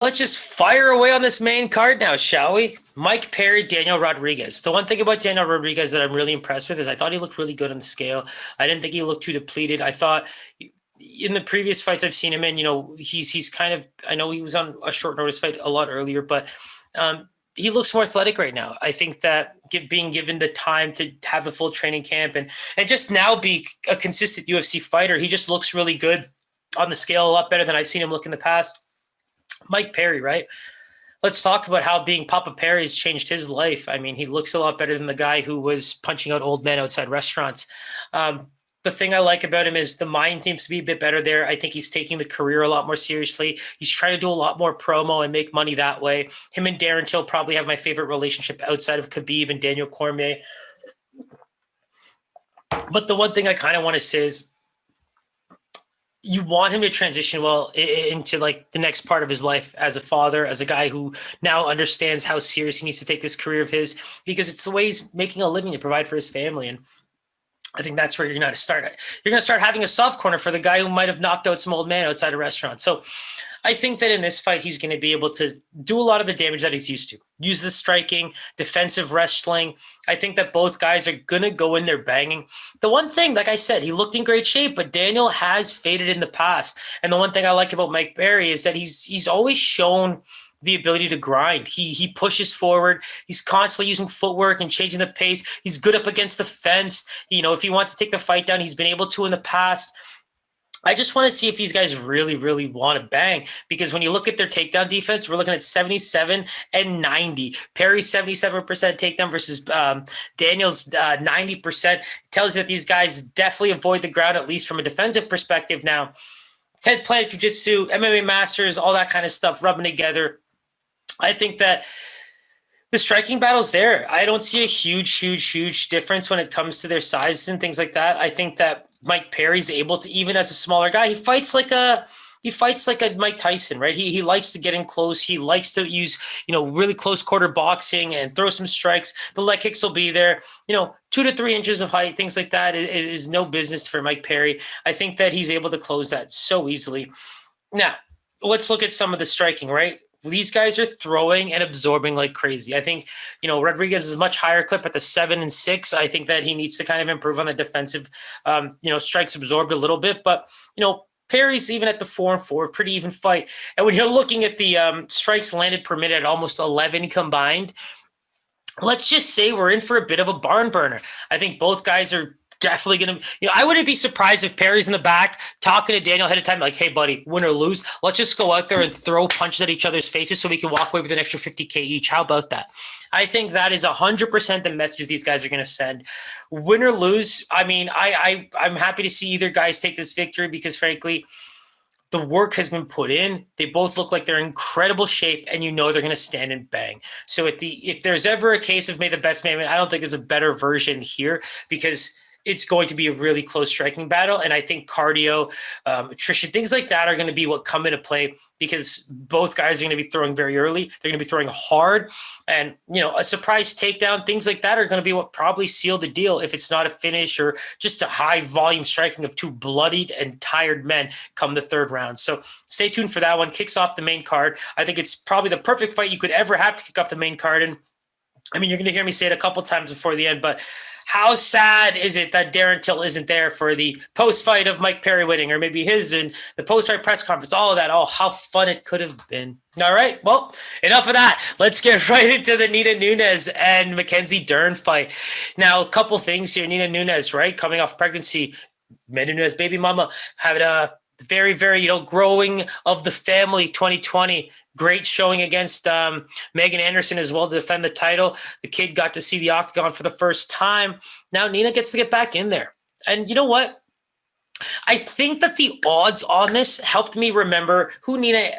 Let's just fire away on this main card now, shall we? Mike Perry, Daniel Rodriguez. The one thing about Daniel Rodriguez that I'm really impressed with is I thought he looked really good on the scale. I didn't think he looked too depleted. I thought in the previous fights I've seen him in, he's kind of, I know he was on a short notice fight a lot earlier, but he looks more athletic right now. I think that being given the time to have a full training camp and just now be a consistent UFC fighter, he just looks really good on the scale, a lot better than I've seen him look in the past. Mike Perry, right? Let's talk about how being Papa Perry's changed his life. I mean, he looks a lot better than the guy who was punching out old men outside restaurants. The thing I like about him is the mind seems to be a bit better there. I think he's taking the career a lot more seriously. He's trying to do a lot more promo and make money that way. Him and Darren Till probably have my favorite relationship outside of Khabib and Daniel Cormier. But the one thing I kind of want to say is you want him to transition well into like the next part of his life as a father, as a guy who now understands how serious he needs to take this career of his, because it's the way he's making a living to provide for his family. And I think that's where you're going to start. You're going to start having a soft corner for the guy who might have knocked out some old man outside a restaurant. So I think that in this fight, he's going to be able to do a lot of the damage that he's used to. Use the striking, defensive wrestling. I think that both guys are going to go in there banging. The one thing, like I said, he looked in great shape, but Daniel has faded in the past. And the one thing I like about Mike Perry is that he's always shown the ability to grind. He pushes forward. He's constantly using footwork and changing the pace. He's good up against the fence. If he wants to take the fight down, he's been able to in the past. I just want to see if these guys really, really want to bang, because when you look at their takedown defense, we're looking at 77 and 90. Perry's 77% takedown versus Daniel's 90%. Tells you that these guys definitely avoid the ground, at least from a defensive perspective. Now, 10th Planet Jiu-Jitsu, MMA Masters, all that kind of stuff rubbing together. I think that the striking battle's there. I don't see a huge difference when it comes to their sizes and things like that. I think that Mike Perry's able to, even as a smaller guy, he fights like a Mike Tyson, right? He likes to get in close. He likes to use, really close quarter boxing and throw some strikes. The leg kicks will be there. 2 to 3 inches of height, things like that is no business for Mike Perry. I think that he's able to close that so easily. Now, let's look at some of the striking, right? These guys are throwing and absorbing like crazy. I think, Rodriguez is a much higher clip at the 7 and 6. I think that he needs to kind of improve on the defensive, strikes absorbed a little bit. But, Perry's even at the 4 and 4, pretty even fight. And when you're looking at the strikes landed per minute at almost 11 combined, let's just say we're in for a bit of a barn burner. I think both guys are definitely going to, I wouldn't be surprised if Perry's in the back talking to Daniel ahead of time, like, hey, buddy, win or lose, let's just go out there and throw punches at each other's faces so we can walk away with an extra 50K each. How about that? I think that is 100% the messages these guys are going to send. Win or lose, I mean, I'm happy to see either guys take this victory because, frankly, the work has been put in. They both look like they're in incredible shape, and they're going to stand and bang. So if there's ever a case of may the best man win, I don't think there's a better version here, because it's going to be a really close striking battle. And I think cardio, attrition, things like that are going to be what come into play, because both guys are going to be throwing very early. They're going to be throwing hard, and, a surprise takedown, things like that are going to be what probably seal the deal if it's not a finish or just a high volume striking of two bloodied and tired men come the third round. So stay tuned for that one. Kicks off the main card. I think it's probably the perfect fight you could ever have to kick off the main card. And I mean, you're going to hear me say it a couple times before the end, but how sad is it that Darren Till isn't there for the post-fight of Mike Perry winning, or maybe his and the post-fight press conference, all of that. Oh, how fun it could have been. All right, well, enough of that. Let's get right into the Nina Nunes and Mackenzie Dern fight. Now, a couple things here. Nina Nunes, right, coming off pregnancy, Nina Nunes, baby mama, having a very, very, growing of the family 2020. Great showing against Megan Anderson as well to defend the title. The kid got to see the octagon for the first time. Now Nina gets to get back in there. And you know what? I think that the odds on this helped me remember who Nina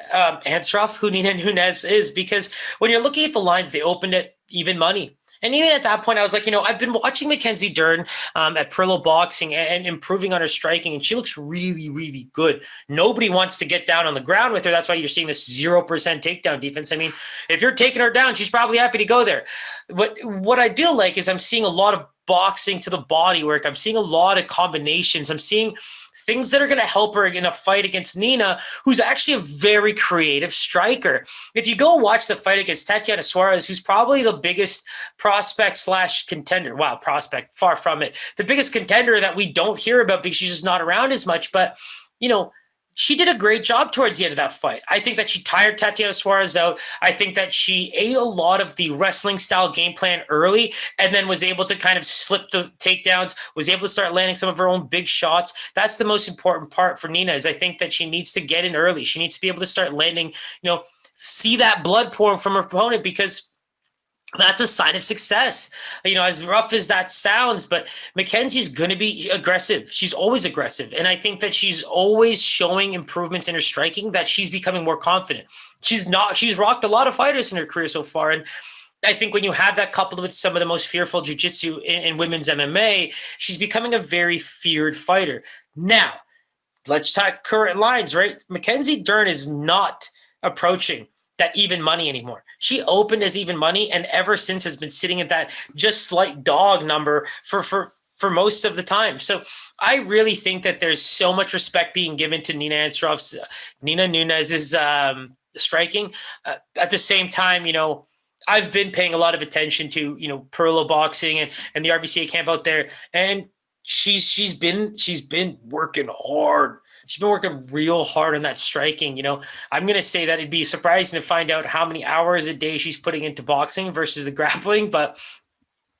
who Nina Nunes is, because when you're looking at the lines, they opened at even money. And even at that point, I was like, I've been watching Mackenzie Dern at Perillo Boxing and improving on her striking, and she looks really, really good. Nobody wants to get down on the ground with her. That's why you're seeing this 0% takedown defense. I mean, if you're taking her down, she's probably happy to go there. But what I do like is I'm seeing a lot of boxing to the body work. I'm seeing a lot of combinations. I'm seeing things that are going to help her in a fight against Nina, who's actually a very creative striker. If you go watch the fight against Tatiana Suarez, who's probably the biggest prospect / contender, wow, prospect, far from it, the biggest contender that we don't hear about because she's just not around as much, but, you know, she did a great job towards the end of that fight. I think that she tired Tatiana Suarez out. I think that she ate a lot of the wrestling style game plan early and then was able to kind of slip the takedowns, was able to start landing some of her own big shots. That's the most important part for Nina, is I think that she needs to get in early. She needs to be able to start landing, see that blood pouring from her opponent, because that's a sign of success. As rough as that sounds, but Mackenzie's going to be aggressive. She's always aggressive. And I think that she's always showing improvements in her striking, that she's becoming more confident. She's rocked a lot of fighters in her career so far. And I think when you have that coupled with some of the most fearful jiu-jitsu in women's MMA, she's becoming a very feared fighter. Now, let's talk current lines, right? Mackenzie Dern is not approaching that even money anymore. She opened as even money, and ever since has been sitting at that just slight dog number for most of the time. So I really think that there's so much respect being given to Nina Nunes' striking. At the same time, I've been paying a lot of attention to, Perla boxing and the RBCA camp out there. And she's been working hard. She's been working real hard on that striking. I'm going to say that it'd be surprising to find out how many hours a day she's putting into boxing versus the grappling, but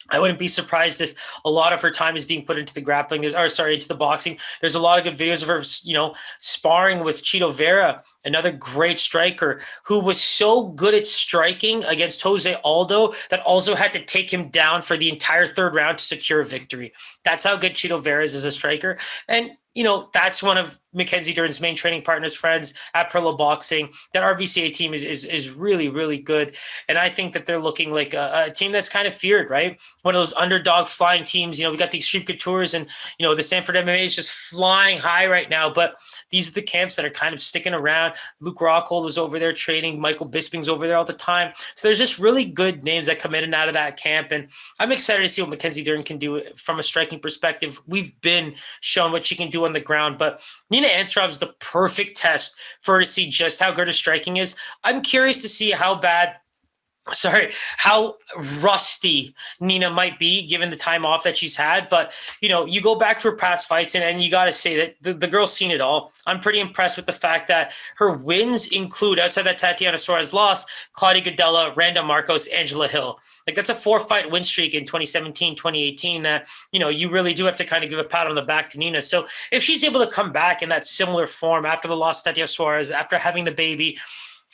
I wouldn't be surprised if a lot of her time is being put into the grappling, into the boxing. There's a lot of good videos of her, sparring with Chito Vera, another great striker who was so good at striking against Jose Aldo that also had to take him down for the entire third round to secure a victory. That's how good Chito Vera is as a striker. And, that's one of Mackenzie Dern's main training partners, friends at Perla Boxing. That RBCA team is really, really good. And I think that they're looking like a team that's kind of feared, right? One of those underdog flying teams. We got the Extreme Coutures and, the Sanford MMA is just flying high right now. But these are the camps that are kind of sticking around. Luke Rockhold was over there training. Michael Bisping's over there all the time. So there's just really good names that come in and out of that camp. And I'm excited to see what Mackenzie Dern can do from a striking perspective. We've been shown what she can do on the ground, but Nina Ansaroff is the perfect test for her to see just how good her striking is. I'm curious to see how rusty Nina might be given the time off that she's had. But, you go back to her past fights and you got to say that the girl's seen it all. I'm pretty impressed with the fact that her wins include, outside that Tatiana Suarez loss, Claudia Gadelha, Randa Marcos, Angela Hill. Like, that's a 4-fight win streak in 2017, 2018 that, you really do have to kind of give a pat on the back to Nina. So if she's able to come back in that similar form after the loss to Tatiana Suarez, after having the baby,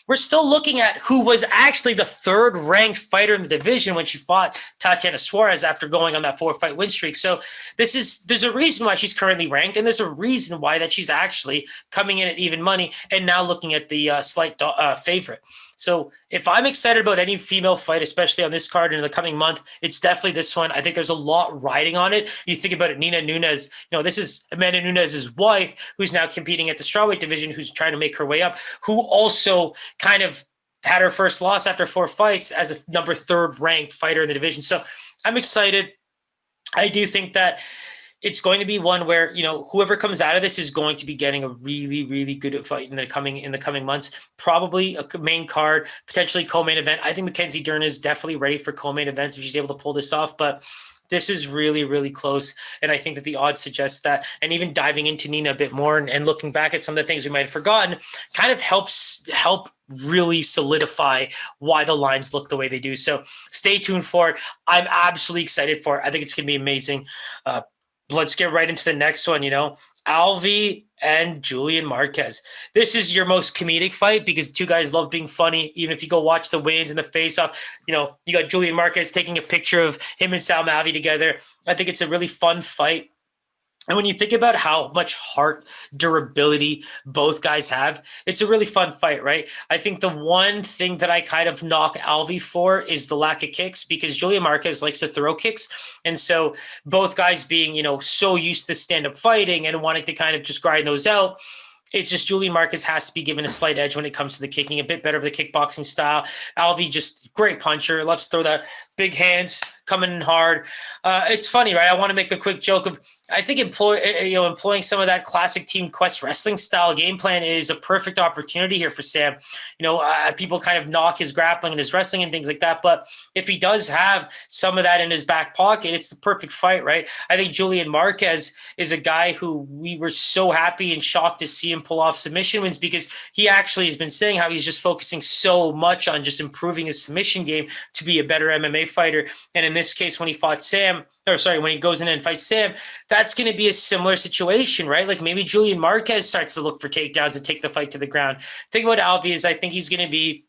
we're still looking at who was actually the third-ranked fighter in the division when she fought Tatiana Suarez after going on that 4-fight win streak. So there's a reason why she's currently ranked, and there's a reason why that she's actually coming in at even money and now looking at the slight favorite. So if I'm excited about any female fight, especially on this card in the coming month, it's definitely this one. I think there's a lot riding on it. You think about it, Nina Nunes, this is Amanda Nunes' wife, who's now competing at the Strawweight division, who's trying to make her way up, who also kind of had her first loss after 4 fights as a number 3rd ranked fighter in the division. So I'm excited. I do think that it's going to be one where, whoever comes out of this is going to be getting a really, really good fight in the coming months. Probably a main card, potentially co-main event. I think Mackenzie Dern is definitely ready for co-main events if she's able to pull this off. But this is really, really close. And I think that the odds suggest that. And even diving into Nina a bit more and looking back at some of the things we might have forgotten kind of help really solidify why the lines look the way they do. So stay tuned for it. I'm absolutely excited for it. I think it's going to be amazing. Let's get right into the next one, Alvey and Julian Marquez. This is your most comedic fight because two guys love being funny. Even if you go watch the weigh-ins and the face-off, you got Julian Marquez taking a picture of him and Sal Alvey together. I think it's a really fun fight. And when you think about how much heart durability both guys have, it's a really fun fight, right? I think the one thing that I kind of knock Alvey for is the lack of kicks, because Julian Marquez likes to throw kicks. And so both guys being, so used to stand-up fighting and wanting to kind of just grind those out, it's just Julian Marquez has to be given a slight edge when it comes to the kicking, a bit better of the kickboxing style. Alvey, just great puncher, loves to throw that big hands, coming in hard. It's funny, right? I want to make a quick joke of I think employing some of that classic Team Quest wrestling style game plan is a perfect opportunity here for Sam. People kind of knock his grappling and his wrestling and things like that, but if he does have some of that in his back pocket, it's the perfect fight, right? I think Julian Marquez is a guy who we were so happy and shocked to see him pull off submission wins, because he actually has been saying how he's just focusing so much on just improving his submission game to be a better MMA fighter. And in this case, when he goes in and fights Sam, that's going to be a similar situation, right? Like maybe Julian Marquez starts to look for takedowns and take the fight to the ground. The thing about Alvey is I think he's going to be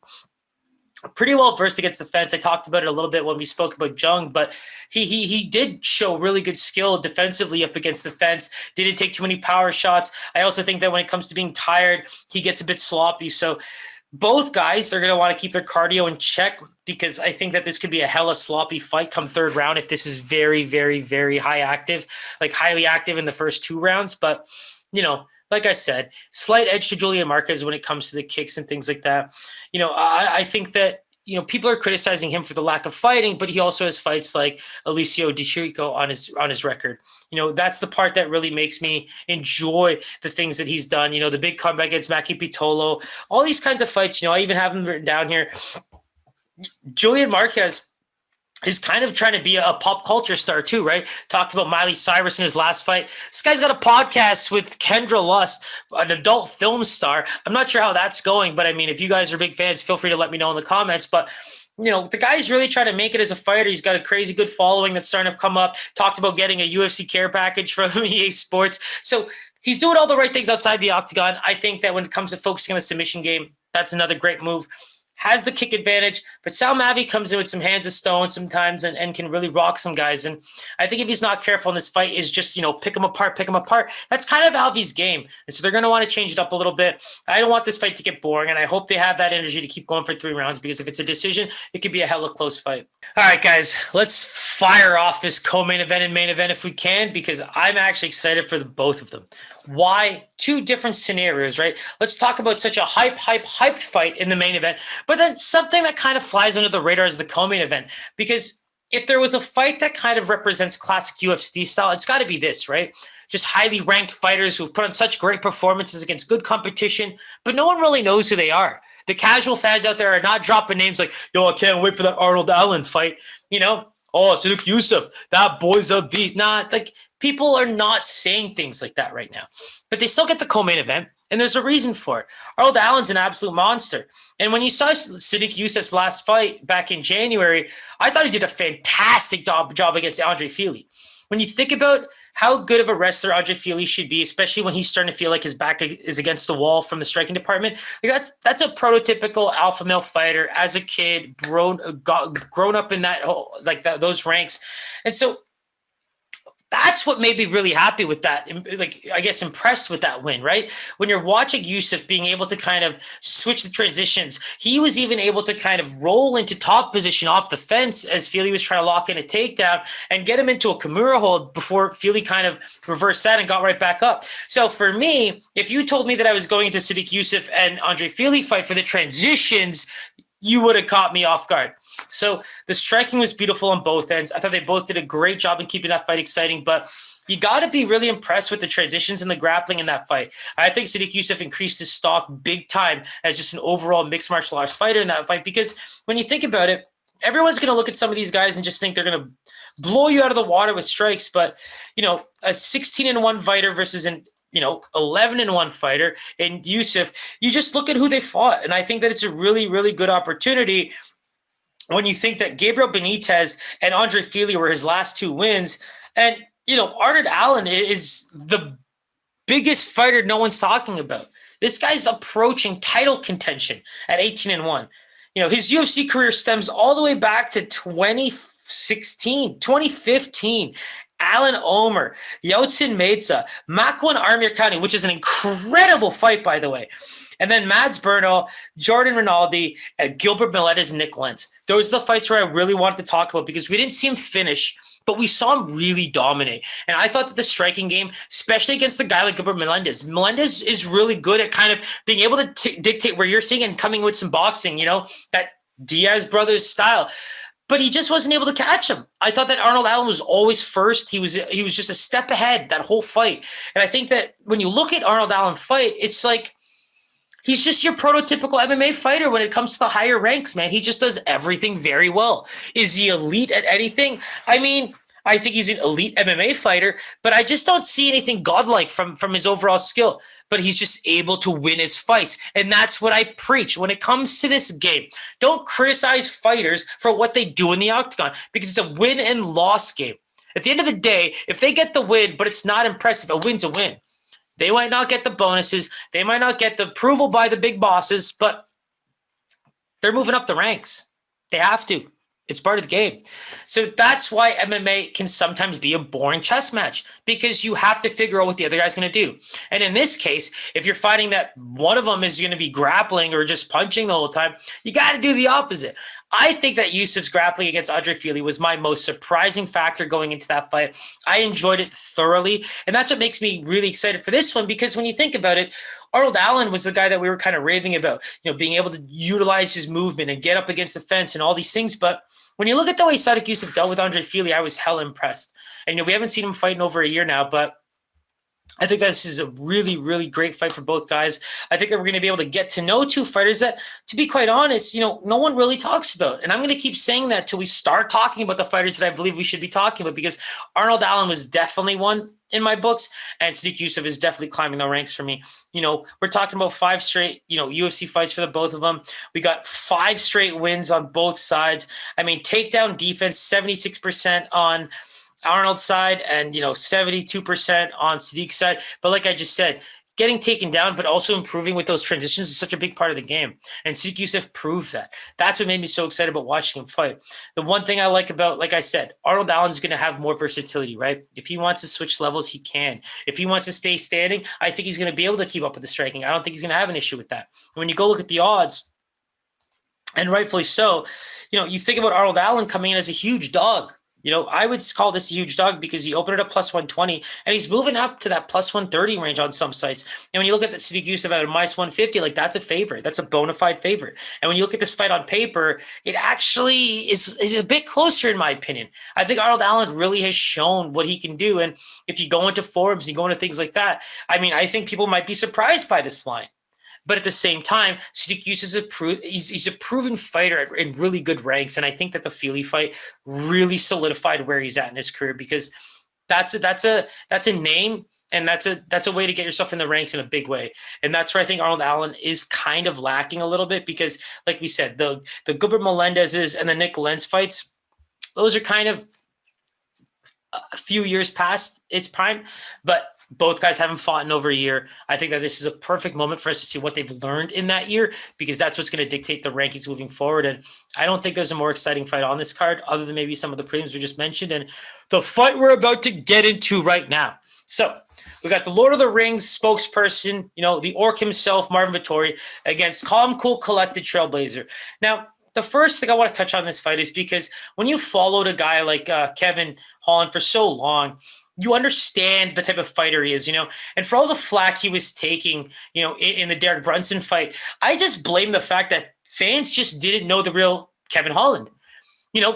pretty well versed against the fence. I talked about it a little bit when we spoke about Jung, but he did show really good skill defensively up against the fence. Didn't take too many power shots. I also think that when it comes to being tired, he gets a bit sloppy. So both guys are going to want to keep their cardio in check, because I think that this could be a hella sloppy fight come third round if this is very, very, very highly active in the first 2 rounds. But, like I said, slight edge to Julian Marquez when it comes to the kicks and things like that. I think that, people are criticizing him for the lack of fighting, but he also has fights like Alicio Di Chirico on his record. That's the part that really makes me enjoy the things that he's done. The big comeback against Maki Pitolo, all these kinds of fights. I even have them written down here. Julian Marquez is kind of trying to be a pop culture star too, right? Talked about Miley Cyrus in his last fight. This guy's got a podcast with Kendra Lust, an adult film star. I'm not sure how that's going, but I mean, if you guys are big fans, feel free to let me know in the comments. But the guy's really trying to make it as a fighter. He's got a crazy good following that's starting to come up. Talked about getting a UFC care package from EA Sports. So he's doing all the right things outside the octagon. I think that when it comes to focusing on the submission game, that's another great move. Has the kick advantage, but Sal Mavi comes in with some hands of stone sometimes and can really rock some guys. And I think if he's not careful in this fight, is just, pick him apart. That's kind of Alvey's game. And so they're going to want to change it up a little bit. I don't want this fight to get boring, and I hope they have that energy to keep going for 3 rounds, because if it's a decision, it could be a hella close fight. All right, guys, let's fire off this co-main event and main event if we can, because I'm actually excited for both of them. Why? 2 different scenarios, right? Let's talk about such a hyped fight in the main event, but then something that kind of flies under the radar is the co-main event. Because if there was a fight that kind of represents classic UFC style, it's got to be this, right? Just highly ranked fighters who've put on such great performances against good competition, but no one really knows who they are. The casual fans out there are not dropping names like, I can't wait for that Arnold Allen fight, Oh, Sodiq Yusuff, that boy's a beast. People are not saying things like that right now. But they still get the co-main event, and there's a reason for it. Arnold Allen's an absolute monster. And when you saw Sodiq Yusuff's last fight back in January, I thought he did a fantastic job against Andre Fili. When you think about how good of a wrestler Andre Fili should be, especially when he's starting to feel like his back is against the wall from the striking department, that's a prototypical alpha male fighter as a kid, grown up in those ranks. And so that's what made me really happy with that. I guess impressed with that win, right? When you're watching Yusuff being able to kind of switch the transitions, he was even able to kind of roll into top position off the fence as Fili was trying to lock in a takedown and get him into a Kimura hold before Fili kind of reversed that and got right back up. So for me, if you told me that I was going into Sodiq Yusuff and Andre Fili fight for the transitions, you would have caught me off guard. So the striking was beautiful on both ends. I thought they both did a great job in keeping that fight exciting, but you got to be really impressed with the transitions and the grappling in that fight. I think Sodiq Yusuff increased his stock big time as just an overall mixed martial arts fighter in that fight, because when you think about it, everyone's going to look at some of these guys and just think they're going to blow you out of the water with strikes. But, a 16-1 fighter versus an 11-1 fighter in Yusuff, you just look at who they fought. And I think that it's a really, really good opportunity when you think that Gabriel Benitez and Andre Fili were his last 2 wins. And, Arnold Allen is the biggest fighter no one's talking about. This guy's approaching title contention at 18-1. His UFC career stems all the way back to 2016, 2015. Alan Omer, Yotsin Meza, Makwan Amirkhani, which is an incredible fight, by the way. And then Mads Bernal, Jordan Rinaldi, Gilbert Melendez, and Nick Lentz. Those are the fights where I really wanted to talk about, because we didn't see him finish, but we saw him really dominate. And I thought that the striking game, especially against the guy like Gilbert Melendez is really good at kind of being able to dictate where you're seeing and coming with some boxing, that Diaz brothers style. but he just wasn't able to catch him. I thought that Arnold Allen was always first. He was just a step ahead that whole fight. And I think that when you look at Arnold Allen fight, it's like he's just your prototypical MMA fighter when it comes to the higher ranks, man. He just does everything very well. Is he elite at anything? I mean, I think he's an elite MMA fighter, but I just don't see anything godlike from his overall skill. But he's just able to win his fights. And that's what I preach when it comes to this game. Don't criticize fighters for what they do in the octagon because it's a win and loss game. At the end of the day, if they get the win, but it's not impressive, a win's a win. They might not get the bonuses. They might not get the approval by the big bosses, but they're moving up the ranks. They have to. It's part of the game. So that's why MMA can sometimes be a boring chess match because you have to figure out what the other guy's going to do. And in this case, if you're fighting that one of them is going to be grappling or just punching the whole time, you got to do the opposite. I think that Yusuff's grappling against Andre Fili was my most surprising factor going into that fight. I enjoyed it thoroughly, and that's what makes me really excited for this one because when you think about it, Arnold Allen was the guy that we were kind of raving about, being able to utilize his movement and get up against the fence and all these things. But when you look at the way Sodiq Yusuff dealt with Andre Fili, I was hell impressed. And we haven't seen him fight in over a year now, but I think this is a really, really great fight for both guys. I think that we're going to be able to get to know two fighters that, to be quite honest, no one really talks about. And I'm going to keep saying that till we start talking about the fighters that I believe we should be talking about because Arnold Allen was definitely one in my books and Sodiq Yusuff is definitely climbing the ranks for me. We're talking about 5 straight, UFC fights for the both of them. We got 5 straight wins on both sides. I mean, takedown defense, 76% on Arnold's side and 72% on Sodiq's side. But like I just said, getting taken down, but also improving with those transitions is such a big part of the game. And Sodiq Yusuff proved that. That's what made me so excited about watching him fight. The one thing I like about, like I said, Arnold Allen's going to have more versatility, right? If he wants to switch levels, he can. If he wants to stay standing, I think he's going to be able to keep up with the striking. I don't think he's going to have an issue with that. When you go look at the odds, and rightfully so, you think about Arnold Allen coming in as a huge dog. I would call this a huge dog because he opened it up plus 120 and he's moving up to that plus 130 range on some sites. And when you look at the Sodiq Yusuff at a minus 150, like that's a favorite. That's a bona fide favorite. And when you look at this fight on paper, it actually is a bit closer in my opinion. I think Arnold Allen really has shown what he can do. And if you go into forums and you go into things like that, I think people might be surprised by this line. But at the same time, Sodiq Yusuff he's a proven fighter in really good ranks. And I think that the Fili fight really solidified where he's at in his career because that's a name and that's a way to get yourself in the ranks in a big way. And that's where I think Arnold Allen is kind of lacking a little bit because, like we said, the Gilbert Melendez's and the Nick Lentz fights, those are kind of a few years past its prime, but both guys haven't fought in over a year. I think that this is a perfect moment for us to see what they've learned in that year because that's what's going to dictate the rankings moving forward. And I don't think there's a more exciting fight on this card other than maybe some of the prelims we just mentioned and the fight we're about to get into right now. So we got the Lord of the Rings spokesperson, the orc himself, Marvin Vettori, against calm, cool, collected Trailblazer. Now, the first thing I want to touch on this fight is because when you followed a guy like Kevin Holland for so long, you understand the type of fighter he is, and for all the flack he was taking, in the Derek Brunson fight, I just blame the fact that fans just didn't know the real Kevin Holland.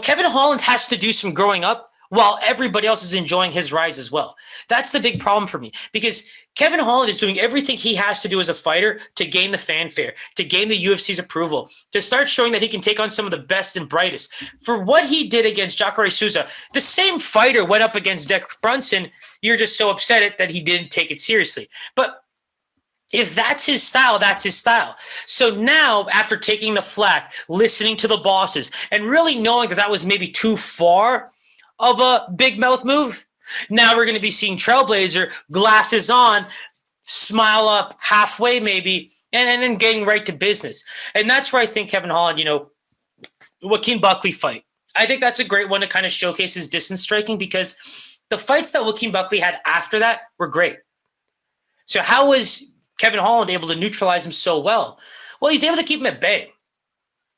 Kevin Holland has to do some growing up while everybody else is enjoying his rise as well. That's the big problem for me because Kevin Holland is doing everything he has to do as a fighter to gain the fanfare, to gain the UFC's approval, to start showing that he can take on some of the best and brightest. For what he did against Jacare Souza, the same fighter went up against Derek Brunson. You're just so upset that he didn't take it seriously. But if that's his style, that's his style. So now, after taking the flack, listening to the bosses, and really knowing that was maybe too far of a big mouth move, now we're going to be seeing Trailblazer, glasses on, smile up halfway maybe, and then getting right to business. And that's where I think Kevin Holland, Joaquin Buckley fight. I think that's a great one to kind of showcase his distance striking because the fights that Joaquin Buckley had after that were great. So how was Kevin Holland able to neutralize him so well? Well, he's able to keep him at bay.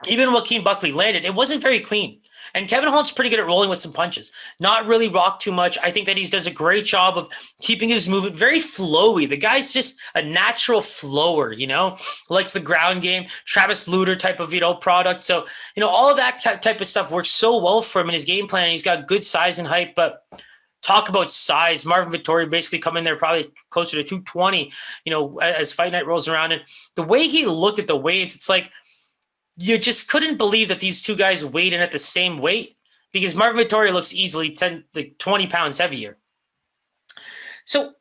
Even Joaquin Buckley landed, it wasn't very clean. And Kevin Holland's pretty good at rolling with some punches. Not really rock too much. I think that he does a great job of keeping his movement very flowy. The guy's just a natural flower, likes the ground game, Travis Luter type of, product. So, all of that type of stuff works so well for him in his game plan. He's got good size and height, but talk about size. Marvin Vettori basically come in there probably closer to 220, as fight night rolls around. And the way he looked at the weights, it's like, you just couldn't believe that these two guys weighed in at the same weight, because Marvin Vettori looks easily 20 pounds heavier. So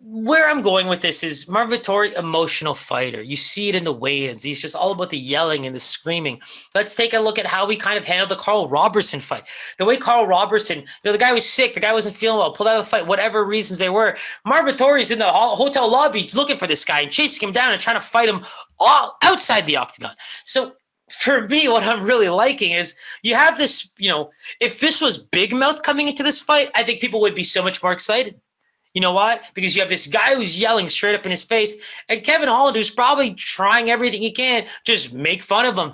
where I'm going with this is Marvin Vettori, emotional fighter. You see it in the weigh-ins. He's just all about the yelling and the screaming. Let's take a look at how we kind of handled the Carl Robertson fight. The way Carl Robertson, the guy was sick, the guy wasn't feeling well, pulled out of the fight, whatever reasons they were. Marvin Vettori's in the hotel lobby looking for this guy and chasing him down and trying to fight him all outside the octagon. So for me, what I'm really liking is you have this, if this was Big Mouth coming into this fight, I think people would be so much more excited. You know why? Because you have this guy who's yelling straight up in his face, and Kevin Holland, who's probably trying everything he can, just make fun of him,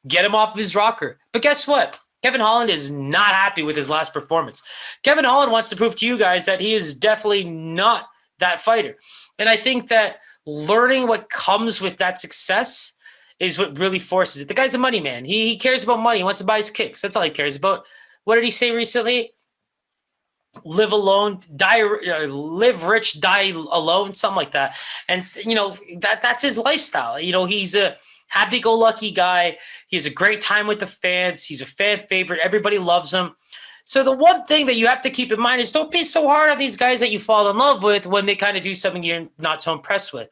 get him off of his rocker. But guess what? Kevin Holland is not happy with his last performance. Kevin Holland wants to prove to you guys that he is definitely not that fighter. And I think that learning what comes with that success is what really forces it. The guy's a money man. He cares about money. He wants to buy his kicks. That's all he cares about. What did he say recently? Live alone, die, live rich, die alone, something like that. And, that's his lifestyle. He's a happy-go-lucky guy. He has a great time with the fans. He's a fan favorite. Everybody loves him. So the one thing that you have to keep in mind is don't be so hard on these guys that you fall in love with when they kind of do something you're not so impressed with.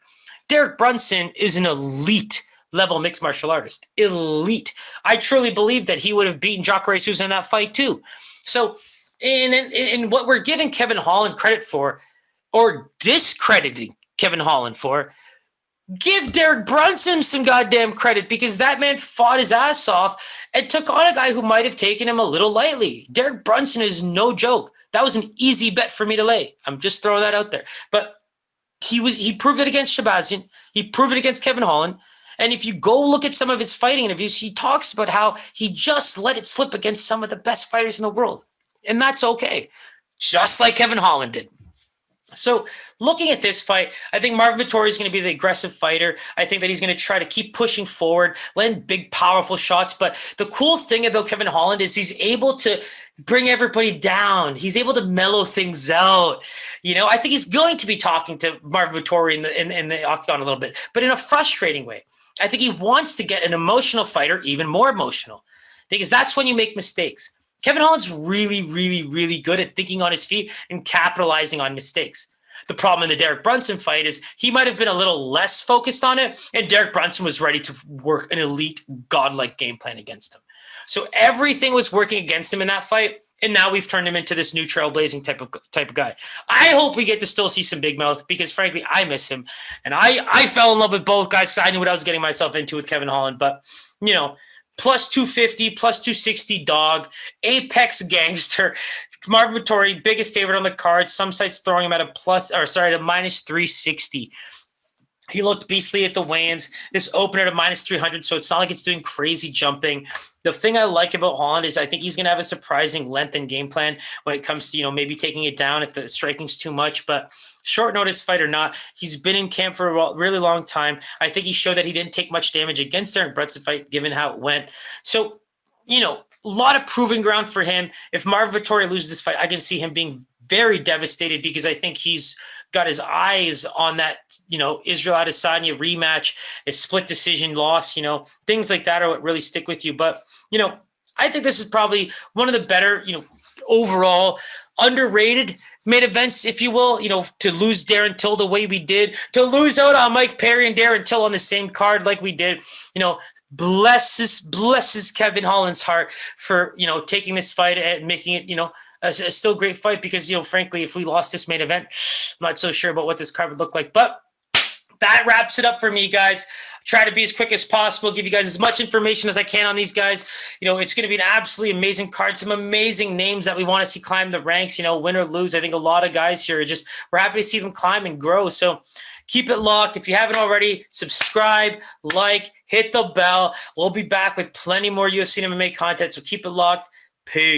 Derek Brunson is an elite level mixed martial artist. Elite. I truly believe that he would have beaten Jacare Souza in that fight too. So in what we're giving Kevin Holland credit for, or discrediting Kevin Holland for, give Derek Brunson some goddamn credit, because that man fought his ass off and took on a guy who might have taken him a little lightly. Derek Brunson is no joke. That was an easy bet for me to lay. I'm just throwing that out there. But he proved it against Shabazian. He proved it against Kevin Holland. And if you go look at some of his fighting interviews, he talks about how he just let it slip against some of the best fighters in the world. And that's okay. Just like Kevin Holland did. So looking at this fight, I think Marvin Vettori is going to be the aggressive fighter. I think that he's going to try to keep pushing forward, land big, powerful shots. But the cool thing about Kevin Holland is he's able to bring everybody down. He's able to mellow things out. I think he's going to be talking to Marvin Vettori in the octagon a little bit, but in a frustrating way. I think he wants to get an emotional fighter even more emotional, because that's when you make mistakes. Kevin Holland's really, really, really good at thinking on his feet and capitalizing on mistakes. The problem in the Derek Brunson fight is he might have been a little less focused on it, and Derek Brunson was ready to work an elite, godlike game plan against him. So everything was working against him in that fight, and now we've turned him into this new trailblazing type of guy. I hope we get to still see some Big Mouth, because frankly, I miss him. And I fell in love with both guys because I knew what I was getting myself into with Kevin Holland. But, plus 250, plus 260 dog, apex gangster. Marvin Vettori, biggest favorite on the card. Some sites throwing him at a minus 360. He looked beastly at the weigh-ins. This opened at a minus 300, so it's not like it's doing crazy jumping. The thing I like about Holland is I think he's going to have a surprising length and game plan when it comes to, maybe taking it down if the striking's too much. But short notice fight or not, he's been in camp for a really long time. I think he showed that he didn't take much damage against Derek Brunson fight, given how it went. So, a lot of proving ground for him. If Marvin Vettori loses this fight, I can see him being very devastated, because I think he's got his eyes on that, Israel Adesanya rematch, a split decision loss, things like that are what really stick with you. But, I think this is probably one of the better, overall underrated main events, if you will, to lose Darren Till the way we did, to lose out on Mike Perry and Darren Till on the same card like we did, blesses Kevin Holland's heart for, taking this fight and making it, a still great fight, because, frankly, if we lost this main event, I'm not so sure about what this card would look like. But that wraps it up for me, guys. Try to be as quick as possible, give you guys as much information as I can on these guys. It's going to be an absolutely amazing card, some amazing names that we want to see climb the ranks, win or lose. I think a lot of guys here we're happy to see them climb and grow. So keep it locked. If you haven't already, subscribe, hit the bell. We'll be back with plenty more UFC and MMA content. So keep it locked. Peace.